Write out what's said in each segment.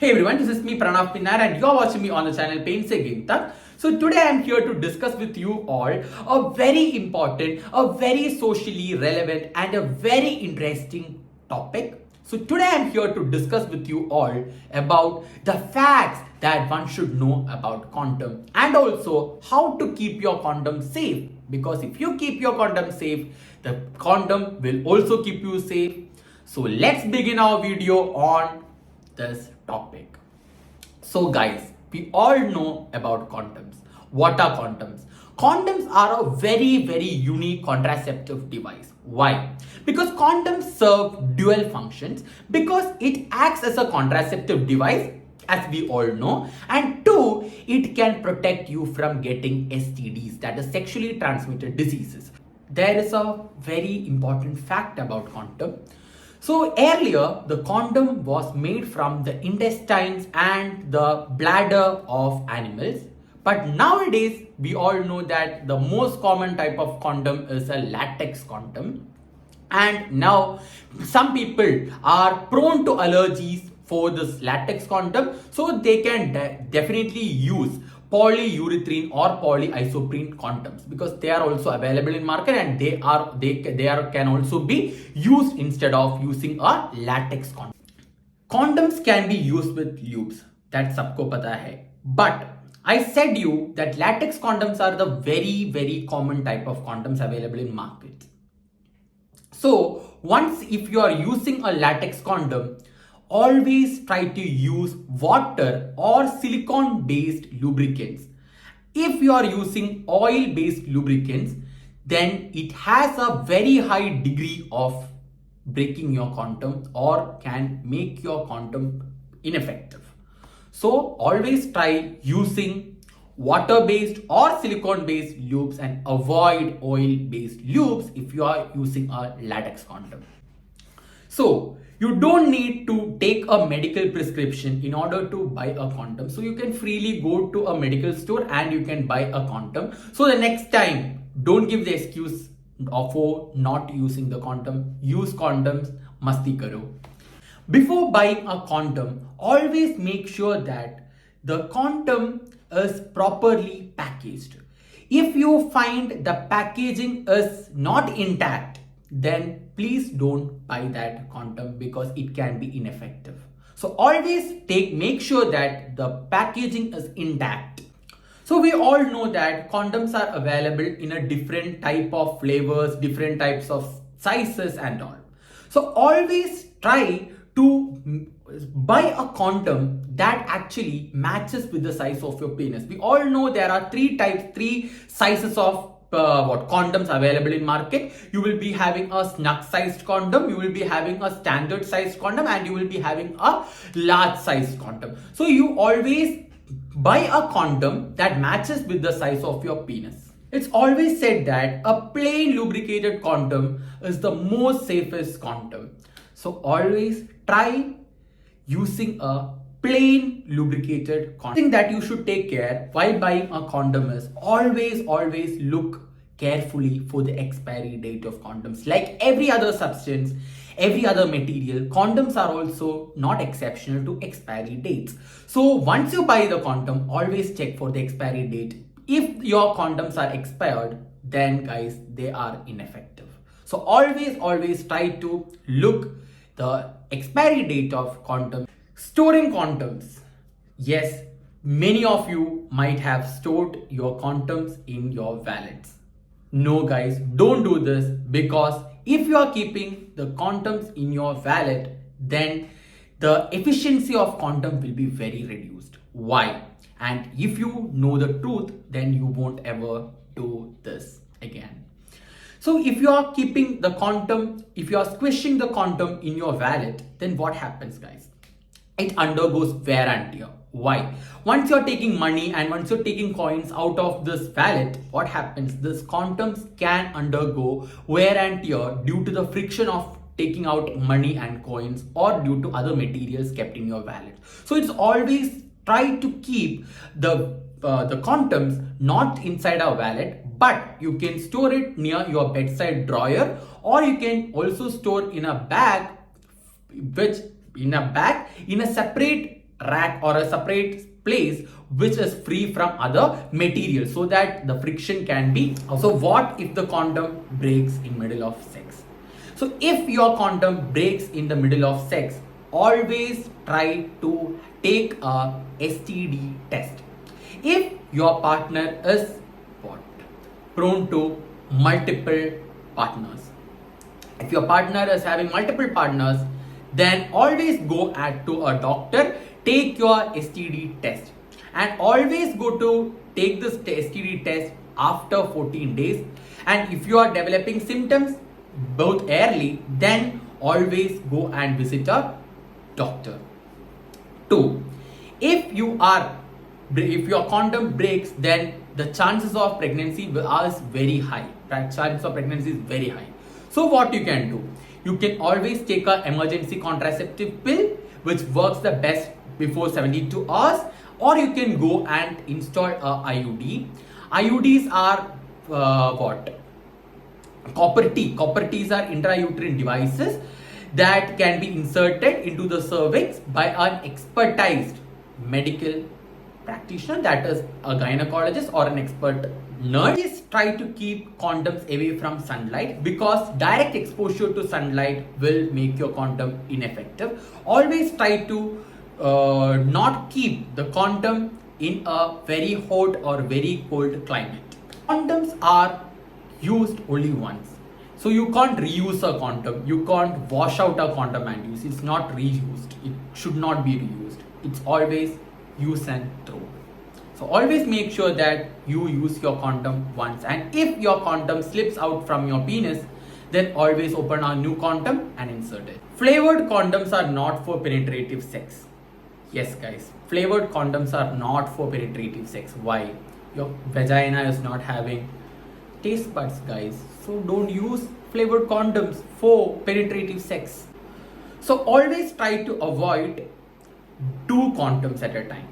Hey everyone, this is me Pranav Pinnar and you're watching me on the channel Pain Se Gintak. So today I'm here to discuss with you all a very important, a very socially relevant and a very interesting topic. So today I'm here to discuss with you all about the facts that one should know about condom and also how to keep your condom safe. Because if you keep your condom safe, the condom will also keep you safe. So let's begin our video on this topic. So guys, we all know about condoms. What are condoms? Condoms are a very unique contraceptive device. Why? Because condoms serve dual functions because it acts as a contraceptive device as we all know, and two, it can protect you from getting STDs, that is sexually transmitted diseases. There is a very important fact about condom. So earlier, the condom was made from the intestines and the bladder of animals. But nowadays, we all know that the most common type of condom is a latex condom. And now, some people are prone to allergies for this latex condom. So they can definitely use polyurethane or polyisoprene condoms because they are also available in market and they can also be used instead of using a latex condom. Condoms can be used with lubes, that sabko pata hai. But I said you that latex condoms are the very common type of condoms available in market. So once if you are using a latex condom, always try to use water or silicone based lubricants. If you are using oil based lubricants, then it has a very high degree of breaking your condom or can make your condom ineffective. So always try using water based or silicone based lubes and avoid oil based lubes if you are using a latex condom. So you don't need to take a medical prescription in order to buy a condom. So you can freely go to a medical store and you can buy a condom. So the next time, don't give the excuse for not using the condom. Use condoms, masti karo. Before buying a condom, always make sure that the condom is properly packaged. If you find the packaging is not intact, then please don't buy that condom because it can be ineffective. So always make sure that the packaging is intact. So we all know that condoms are available in a different type of flavors, different types of sizes and all. So always try to buy a condom that actually matches with the size of your penis. We all know there are three sizes of condoms available in market. You will be having a snug sized condom, you will be having a standard sized condom, and you will be having a large sized condom. So you always buy a condom that matches with the size of your penis. It's always said that a plain lubricated condom is the most safest condom. So always try using a plain lubricated condom. Thing that you should take care while buying a condom is always look carefully for the expiry date of condoms. Like every other substance, every other material, condoms are also not exceptional to expiry dates. So once you buy the condom, always check for the expiry date. If your condoms are expired, then guys, they are ineffective. So always try to look the expiry date of condoms. Storing condoms. Yes, many of you might have stored your condoms in your wallets. No guys, don't do this because if you are keeping the condoms in your wallet, then the efficiency of condom will be very reduced. Why? And if you know the truth, then you won't ever do this again. So if you are keeping the condom, if you are squishing the condom in your wallet, then what happens guys? It undergoes wear and tear. Why? Once you're taking money and once you're taking coins out of this wallet, what happens? This condoms can undergo wear and tear due to the friction of taking out money and coins or due to other materials kept in your wallet. So it's always try to keep the condoms not inside a wallet, but you can store it near your bedside drawer, or you can also store in a bag, in a separate rack or a separate place which is free from other materials so that the friction can be. So what if the condom breaks in middle of sex? So if your condom breaks in the middle of sex, always try to take a STD test. If your partner is what? Prone to multiple partners. If your partner is having multiple partners, then always go to a doctor, take your STD test, and always go to take this STD test after 14 days. And if you are developing symptoms both early, then always go and visit a doctor. 2. If your condom breaks, then the chances of pregnancy is very high. Chances of pregnancy is very high. So what you can do? You can always take an emergency contraceptive pill which works the best before 72 hours, or you can go and install a IUD. IUDs are what? Copper T. Copper Ts are intrauterine devices that can be inserted into the cervix by an expertised medical practitioner, that is a gynecologist or an expert nurse. Always try to keep condoms away from sunlight because direct exposure to sunlight will make your condom ineffective. Always try to not keep the condom in a very hot or very cold climate. Condoms are used only once. So you can't reuse a condom. You can't wash out a condom and use. It's not reused. It should not be reused. It's always use and throw. So always make sure that you use your condom once. And if your condom slips out from your penis, then always open a new condom and insert it. Flavored condoms are not for penetrative sex. Yes guys, flavored condoms are not for penetrative sex. Why? Your vagina is not having taste buds, guys. So don't use flavored condoms for penetrative sex. So always try to avoid 2 condoms at a time.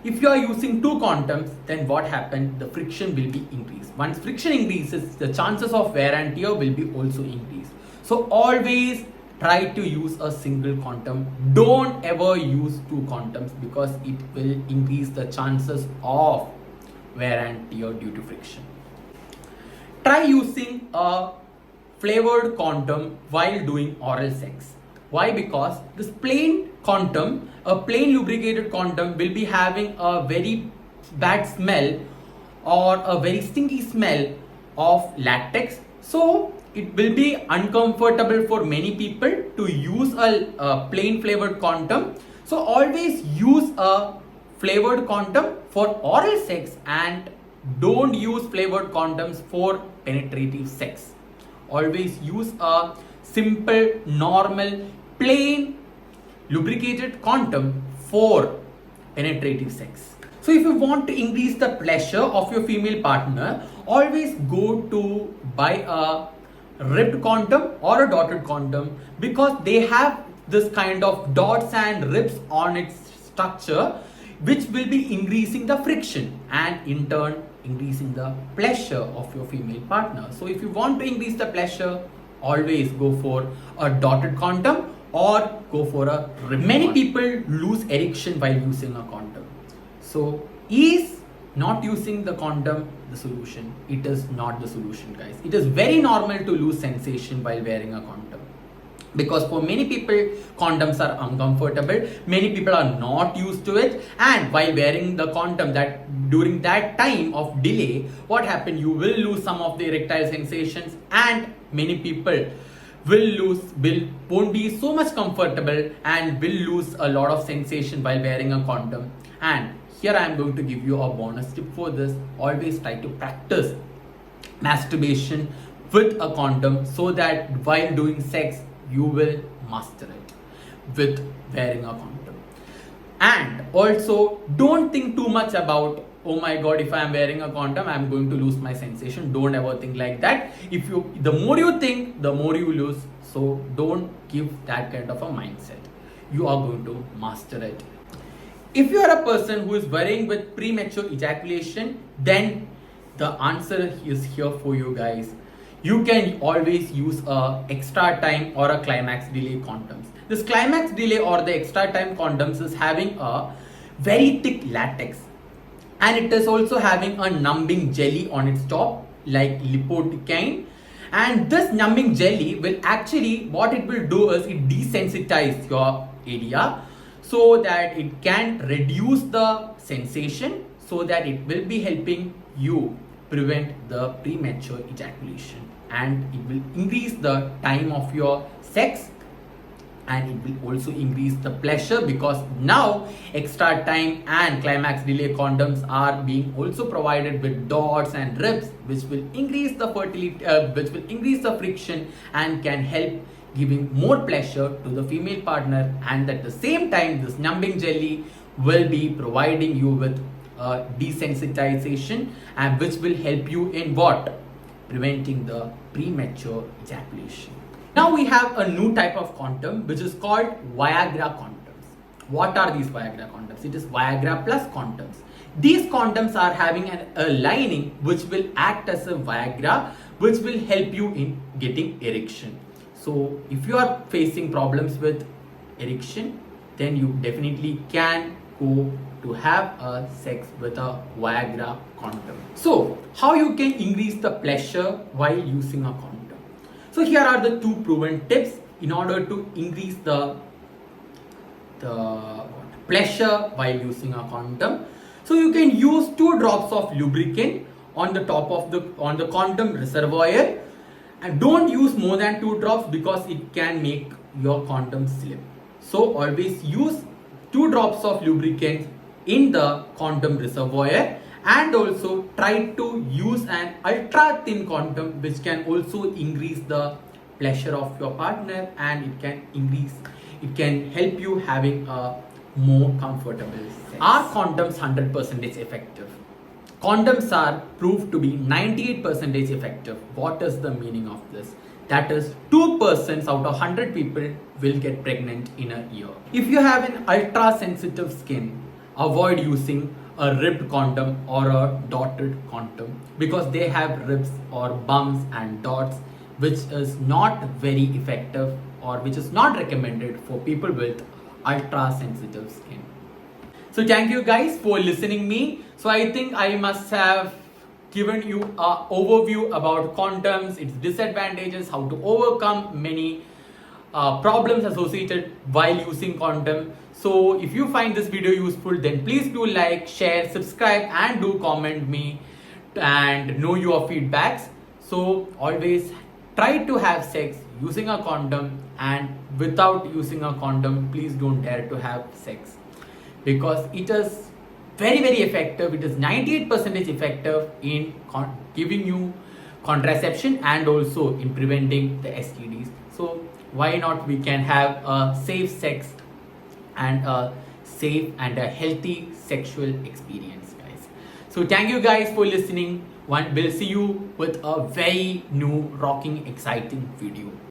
If you are using 2 condoms, then what happens? The friction will be increased. Once friction increases, the chances of wear and tear will be also increased. So always try to use a single condom. Don't ever use 2 condoms because it will increase the chances of wear and tear due to friction. Try using a flavored condom while doing oral sex. Why? Because this plain condom, a plain lubricated condom, will be having a very bad smell or a very stinky smell of latex. So it will be uncomfortable for many people to use a plain flavored condom. So always use a flavored condom for oral sex and don't use flavored condoms for penetrative sex. Always use a simple, normal, plain lubricated condom for penetrative sex. So if you want to increase the pleasure of your female partner, always go to buy a ribbed condom or a dotted condom because they have this kind of dots and ribs on its structure, which will be increasing the friction and in turn increasing the pleasure of your female partner. So if you want to increase the pleasure, always go for a dotted condom or go for a ribbed. Many people lose erection while using a condom. So is not using the condom the solution? It is not the solution, guys. It is very normal to lose sensation while wearing a condom. Because for many people, condoms are uncomfortable. Many people are not used to it. And while wearing the condom, that during that time of delay, what happened? You will lose some of the erectile sensations, and many people won't be so much comfortable and will lose a lot of sensation while wearing a condom. And here I am going to give you a bonus tip for this. Always try to practice masturbation with a condom so that while doing sex, you will master it with wearing a condom. And also don't think too much about, oh my god, if I am wearing a condom, I am going to lose my sensation. Don't ever think like that. The more you think, the more you lose. So don't give that kind of a mindset. You are going to master it. If you are a person who is worrying with premature ejaculation, then the answer is here for you guys. You can always use a extra time or a climax delay condoms. This climax delay or the extra time condoms is having a very thick latex, and it is also having a numbing jelly on its top like lipotecaine. And this numbing jelly will actually, what it will do is it desensitize your area so that it can reduce the sensation, so that it will be helping you prevent the premature ejaculation, and it will increase the time of your sex, and it will also increase the pleasure, because now extra time and climax delay condoms are being also provided with dots and ribs, which will increase the fertility, which will increase the friction and can help giving more pleasure to the female partner. And at the same time, this numbing jelly will be providing you with desensitization, and which will help you in what? Preventing the premature ejaculation. Now we have a new type of condom which is called Viagra condoms. What are these Viagra condoms? It is Viagra plus condoms. These condoms are having a lining which will act as a Viagra, which will help you in getting erection. So if you are facing problems with erection, then you definitely can go to have a sex with a Viagra condom. So how you can increase the pleasure while using a condom? So here are the two proven tips in order to increase the pleasure while using a condom. So you can use 2 drops of lubricant on the top of the condom reservoir, and don't use more than 2 drops because it can make your condom slip. So always use 2 drops of lubricant in the condom reservoir, and also try to use an ultra thin condom, which can also increase the pleasure of your partner, and it can help you having a more comfortable sex. Are condoms 100% effective? Condoms are proved to be 98% effective. What is the meaning of this? That is 2% out of 100 people will get pregnant in a year. If you have an ultra sensitive skin, avoid using a ribbed condom or a dotted condom, because they have ribs or bumps and dots, which is not very effective, or which is not recommended for people with ultra sensitive skin. So thank you guys for listening me. So I think I must have given you an overview about condoms, its disadvantages, how to overcome many problems associated while using condom. So if you find this video useful, then please do like, share, subscribe, and do comment me and know your feedbacks. So always try to have sex using a condom, and without using a condom, please don't dare to have sex, because it is very effective. It is 98% effective in giving you contraception and also in preventing the STDs. So why not we can have a safe sex and a safe and a healthy sexual experience, guys. So thank you guys for listening. We'll see you with a very new rocking exciting video.